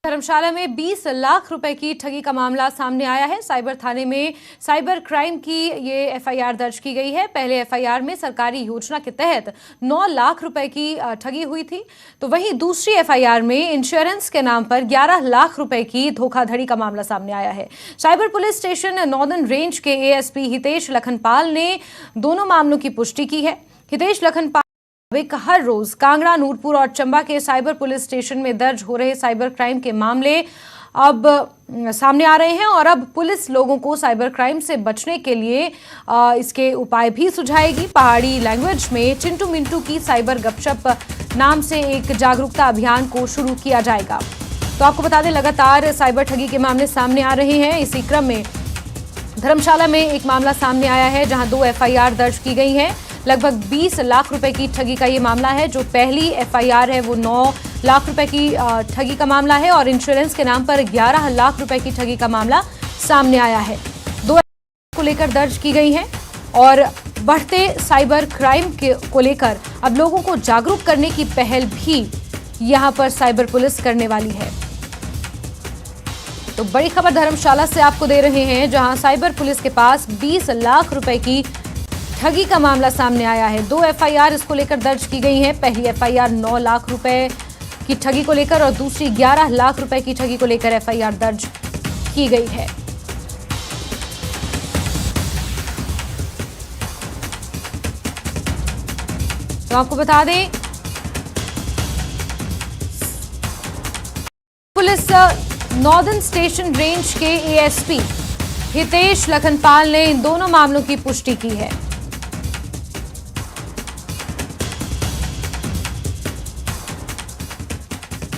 धर्मशाला में 20 लाख रुपए की ठगी का मामला सामने आया है। साइबर थाने में साइबर क्राइम की ये एफआईआर दर्ज की गई है। पहले एफआईआर में सरकारी योजना के तहत 9 लाख रुपए की ठगी हुई थी, तो वहीं दूसरी एफआईआर में इंश्योरेंस के नाम पर 11 लाख रुपए की धोखाधड़ी का मामला सामने आया है। Cyber police station northern range के एएसपी हितेश लखनपाल ने दोनों मामलों की पुष्टि की है। हितेश लखनपाल हर रोज कांगड़ा, नूरपुर और चंबा के साइबर पुलिस स्टेशन में दर्ज हो रहे साइबर क्राइम के मामले अब सामने आ रहे हैं और अब पुलिस लोगों को साइबर क्राइम से बचने के लिए इसके उपाय भी सुझाएगी। पहाड़ी लैंग्वेज में चिंटू मिंटू की साइबर गपशप नाम से एक जागरूकता अभियान को शुरू किया जाएगा। तो आपको बता दें, लगातार साइबर ठगी के मामले सामने आ रहे हैं। इसी क्रम में धर्मशाला में एक मामला सामने आया है जहां 2 एफआईआर दर्ज की गई हैं। लगभग 20 लाख रुपए की ठगी का ये मामला है। जो पहली एफआईआर है वो 9 लाख रुपए की ठगी का मामला है और इंश्योरेंस के नाम पर 11 लाख रुपए की ठगी का मामला सामने आया है। 2 को लेकर दर्ज की गई हैं और बढ़ते साइबर क्राइम को लेकर अब लोगों को जागरूक करने की पहल भी यहां पर साइबर पुलिस करने वाली है। तो बड़ी खबर धर्मशाला से आपको दे रहे हैं, जहां साइबर पुलिस के पास 20 लाख रुपए की ठगी का मामला सामने आया है। 2 एफआईआर इसको लेकर दर्ज की गई हैं। पहली एफआईआर 9 लाख रुपए की ठगी को लेकर और दूसरी 11 लाख रुपए की ठगी को लेकर एफआईआर दर्ज की गई है। तो आपको बता दें, पुलिस नॉर्दर्न स्टेशन रेंज के एएसपी हितेश लखनपाल ने इन दोनों मामलों की पुष्टि की है।